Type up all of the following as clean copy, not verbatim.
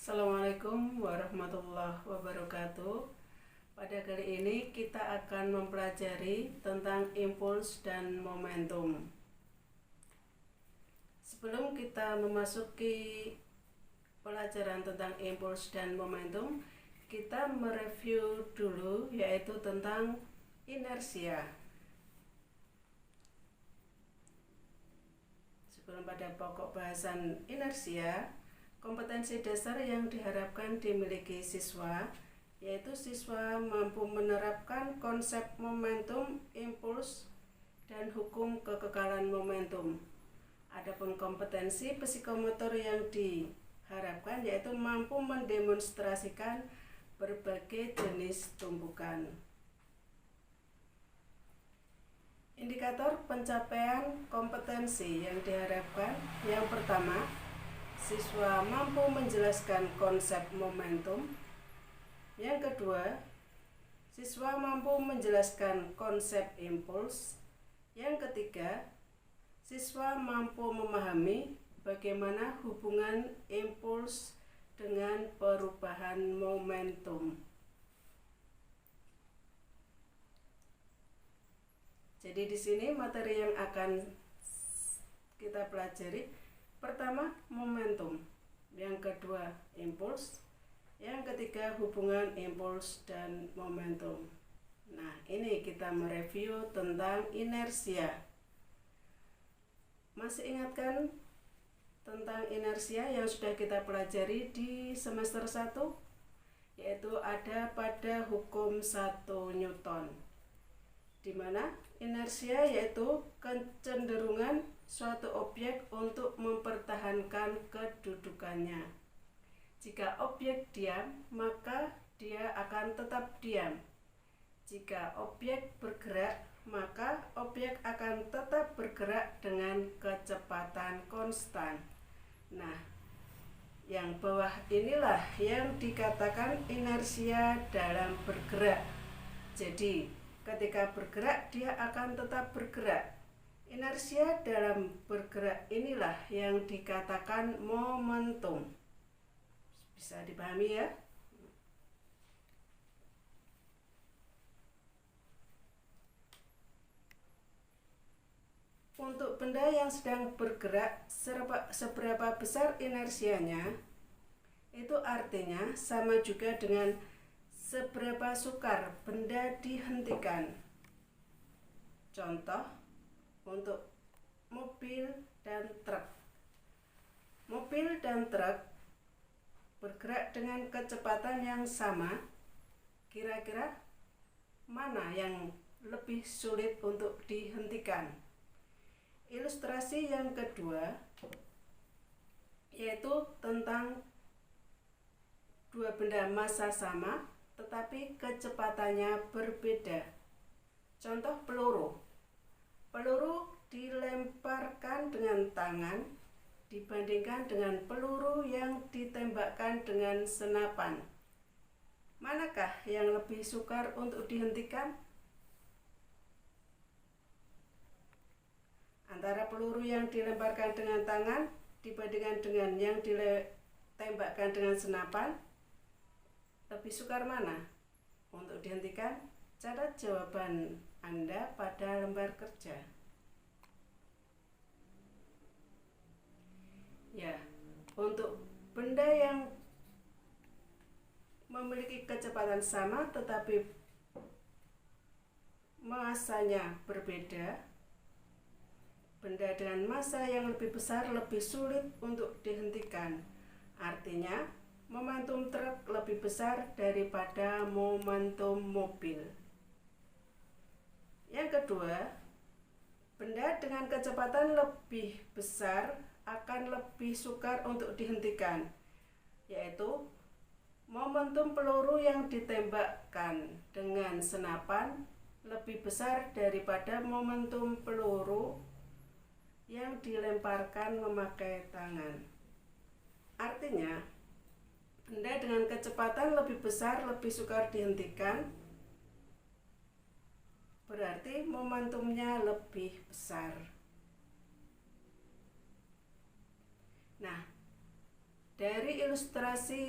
Assalamualaikum warahmatullahi wabarakatuh. Pada kali ini kita akan mempelajari tentang impuls dan momentum. Sebelum kita memasuki pelajaran tentang impuls dan momentum, kita mereview dulu yaitu tentang inersia. Sebelum pada pokok bahasan inersia, kompetensi dasar yang diharapkan dimiliki siswa yaitu siswa mampu menerapkan konsep momentum, impuls, dan hukum kekekalan momentum. Adapun kompetensi psikomotor yang diharapkan yaitu mampu mendemonstrasikan berbagai jenis tumpukan. Indikator pencapaian kompetensi yang diharapkan, yang pertama, siswa mampu menjelaskan konsep momentum. Yang kedua, siswa mampu menjelaskan konsep impuls. Yang ketiga, siswa mampu memahami bagaimana hubungan impuls dengan perubahan momentum. Jadi di sini materi yang akan kita pelajari, pertama momentum, yang kedua impuls, yang ketiga hubungan impuls dan momentum. Nah, ini kita mereview tentang inersia. Masih ingatkan tentang inersia yang sudah kita pelajari di semester 1, yaitu ada pada hukum 1 Newton, di mana inersia yaitu kecenderungan suatu objek untuk mempertahankan kedudukannya. Jika objek diam, maka dia akan tetap diam. Jika objek bergerak, maka objek akan tetap bergerak dengan kecepatan konstan. Nah, yang bawah inilah yang dikatakan inersia dalam bergerak. Jadi, ketika bergerak, dia akan tetap bergerak. Inersia dalam bergerak inilah yang dikatakan momentum. Bisa dipahami ya? Untuk benda yang sedang bergerak, seberapa besar inersianya, itu artinya sama juga dengan seberapa sukar benda dihentikan. Contoh untuk mobil dan truk. Mobil dan truk bergerak dengan kecepatan yang sama. Kira-kira mana yang lebih sulit untuk dihentikan? Ilustrasi yang kedua yaitu tentang dua benda massa sama tetapi kecepatannya berbeda. Contoh peluru. Peluru dilemparkan dengan tangan dibandingkan dengan peluru yang ditembakkan dengan senapan. Manakah yang lebih sukar untuk dihentikan? Antara peluru yang dilemparkan dengan tangan dibandingkan dengan yang ditembakkan dengan senapan, lebih sukar mana untuk dihentikan? Catat jawaban Anda pada lembar kerja. Ya, untuk benda yang memiliki kecepatan sama tetapi massanya berbeda, benda dengan massa yang lebih besar lebih sulit untuk dihentikan. Artinya, momentum truk lebih besar daripada momentum mobil. Yang kedua, benda dengan kecepatan lebih besar akan lebih sukar untuk dihentikan, yaitu momentum peluru yang ditembakkan dengan senapan lebih besar daripada momentum peluru yang dilemparkan memakai tangan. Artinya, benda dengan kecepatan lebih besar lebih sukar dihentikan, berarti momentumnya lebih besar. Nah, Dari ilustrasi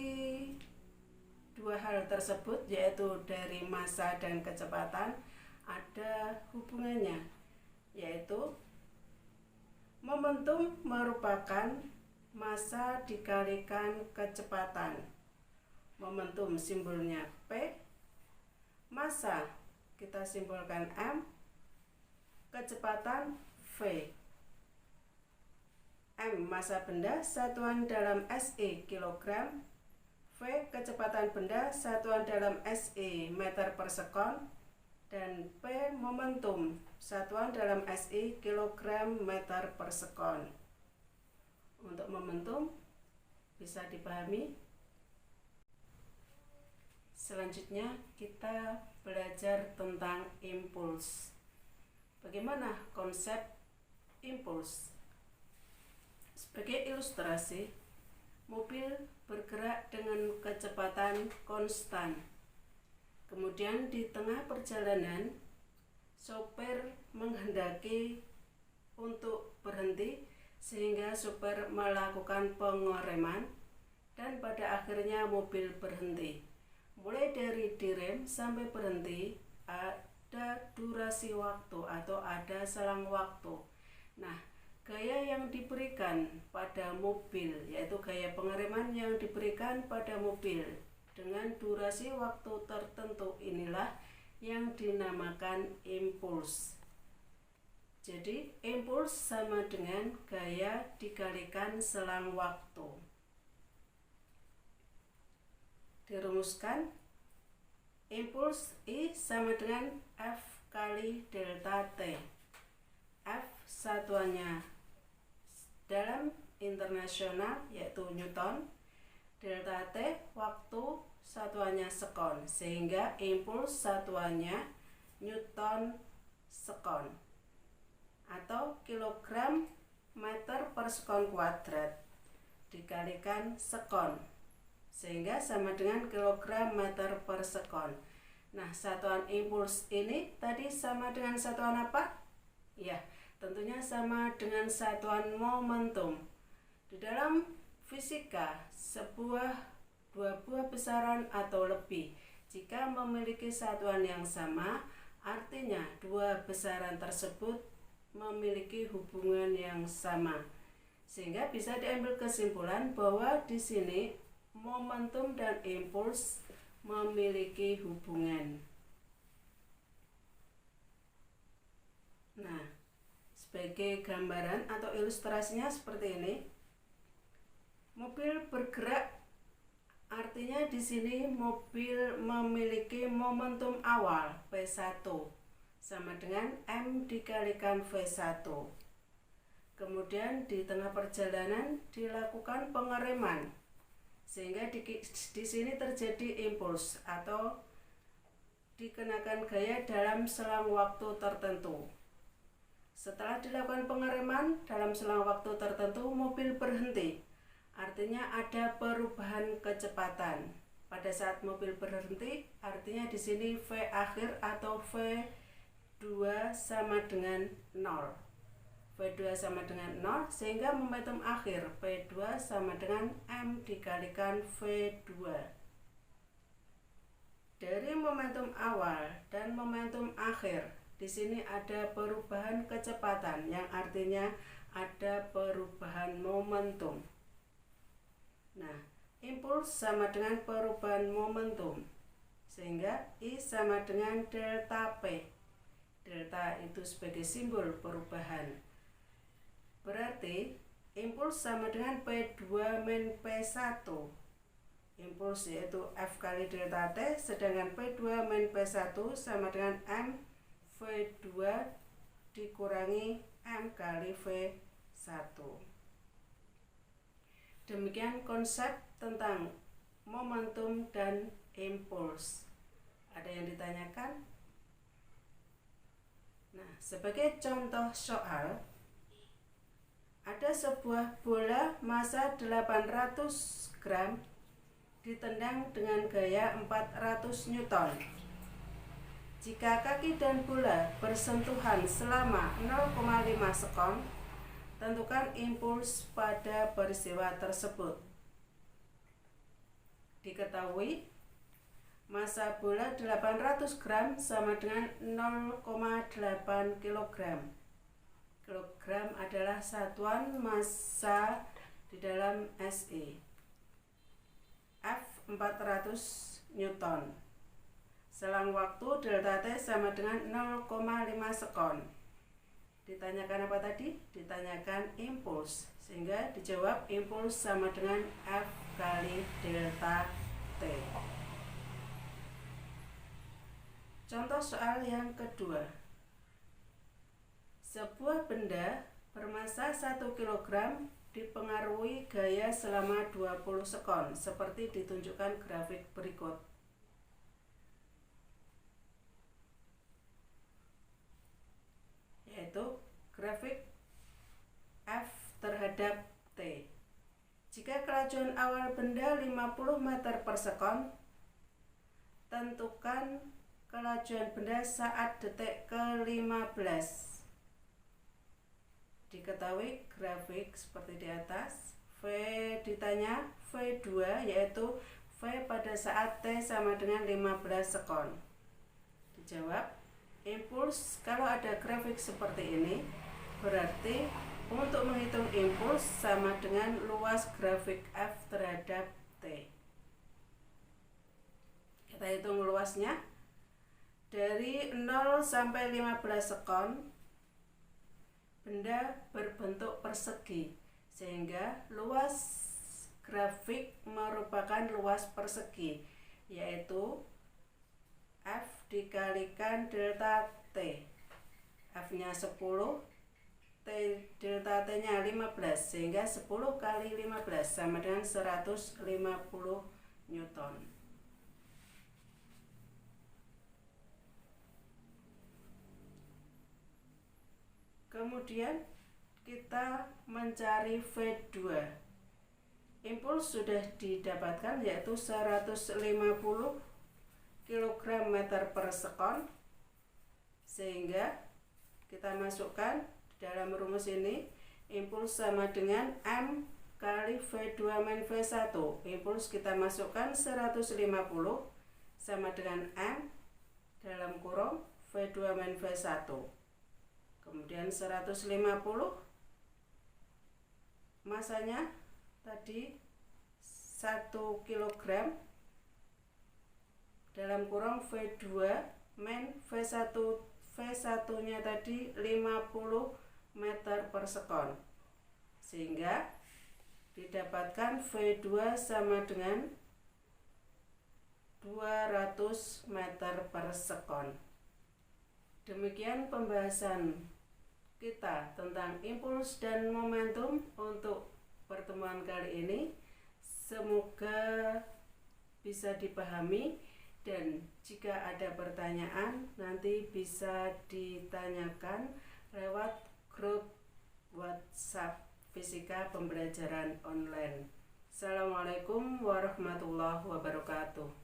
dua hal tersebut, yaitu dari massa dan kecepatan, ada hubungannya, yaitu momentum merupakan massa dikalikan kecepatan. Momentum simbolnya P, massa kita simbolkan M, kecepatan V. M massa benda satuan dalam SI kilogram, V kecepatan benda satuan dalam SI meter per sekon, dan P momentum satuan dalam SI kilogram meter per sekon. Untuk momentum bisa dipahami. Selanjutnya kita belajar tentang impuls. Bagaimana konsep impuls? Sebagai ilustrasi, mobil bergerak dengan kecepatan konstan. Kemudian di tengah perjalanan, sopir menghendaki untuk berhenti sehingga sopir melakukan pengereman dan pada akhirnya mobil berhenti. Mulai dari direm sampai berhenti ada durasi waktu atau ada selang waktu. Nah, gaya yang diberikan pada mobil, yaitu gaya pengereman yang diberikan pada mobil dengan durasi waktu tertentu, inilah yang dinamakan impuls. Jadi impuls sama dengan gaya dikalikan selang waktu. Dirumuskan, impuls I sama dengan F kali delta T. F satuannya dalam internasional yaitu Newton, delta T waktu satuannya sekon, sehingga impuls satuannya Newton sekon atau kilogram meter per sekon kuadrat dikalikan sekon, sehingga sama dengan kilogram meter per sekon. Nah, satuan impuls ini tadi sama dengan satuan apa? Ya, tentunya sama dengan satuan momentum. Di dalam fisika, dua buah besaran atau lebih, jika memiliki satuan yang sama, artinya dua besaran tersebut memiliki hubungan yang sama. Sehingga bisa diambil kesimpulan bahwa di sini momentum dan impuls memiliki hubungan. Nah, sebagai gambaran atau ilustrasinya seperti ini. Mobil bergerak, artinya di sini mobil memiliki momentum awal P1 sama dengan M dikalikan V1. Kemudian di tengah perjalanan dilakukan pengereman, sehingga di sini terjadi impuls atau dikenakan gaya dalam selang waktu tertentu. Setelah dilakukan pengereman dalam selang waktu tertentu, mobil berhenti. Artinya ada perubahan kecepatan. Pada saat mobil berhenti, artinya di sini V akhir atau V2 sama dengan 0. V2 sama dengan 0, sehingga momentum akhir P2 sama dengan M dikalikan V2. Dari momentum awal dan momentum akhir, di sini ada perubahan kecepatan yang artinya ada perubahan momentum. Nah, impuls sama dengan perubahan momentum, sehingga I sama dengan delta P. Delta itu sebagai simbol perubahan. Berarti impuls sama dengan P2 min P1. Impuls yaitu F kali delta T, sedangkan P2 min P1 sama dengan M V2 dikurangi M kali V1. Demikian konsep tentang momentum dan impuls. Ada yang ditanyakan? Nah, sebagai contoh soal, ada sebuah bola massa 800 gram ditendang dengan gaya 400 Newton. Jika kaki dan bola bersentuhan selama 0,5 sekon, tentukan impuls pada peristiwa tersebut. Diketahui massa bola 800 gram sama dengan 0,8 kg. Kilogram adalah satuan massa di dalam SI. F 400 Newton. Selang waktu delta T sama dengan 0,5 sekon. Ditanyakan apa tadi? Ditanyakan impuls. Sehingga dijawab impuls sama dengan F kali delta T. Contoh soal yang kedua. Sebuah benda bermassa 1 kg dipengaruhi gaya selama 20 sekon, seperti ditunjukkan grafik berikut. Yaitu grafik F terhadap T. Jika kelajuan awal benda 50 meter per sekon, tentukan kelajuan benda saat detik ke-15. Diketahui grafik seperti di atas. V ditanya V2 yaitu V pada saat T sama dengan 15 sekon. Dijawab, impuls kalau ada grafik seperti ini berarti untuk menghitung impuls sama dengan luas grafik F terhadap T. Kita hitung luasnya. Dari 0 sampai 15 sekon, benda berbentuk persegi, sehingga luas grafik merupakan luas persegi, yaitu F dikalikan delta T. F-nya 10, delta T-nya 15, sehingga 10 kali 15 sama dengan 150 Newton. Kemudian kita mencari V2. Impuls sudah didapatkan yaitu 150 kg meter per sekon. Sehingga kita masukkan dalam rumus ini, impuls sama dengan M kali V2 min V1. Impuls kita masukkan 150 sama dengan M dalam kurung V2 min V1. Kemudian 150 masanya tadi 1 kg dalam kurung V2 min V1. V1 nya tadi 50 meter per sekon, sehingga didapatkan V2 sama dengan 200 meter per sekon. Demikian pembahasan kita tentang impuls dan momentum untuk pertemuan kali ini. Semoga bisa dipahami, dan jika ada pertanyaan nanti bisa ditanyakan lewat grup WhatsApp Fisika Pembelajaran Online. Assalamualaikum warahmatullahi wabarakatuh.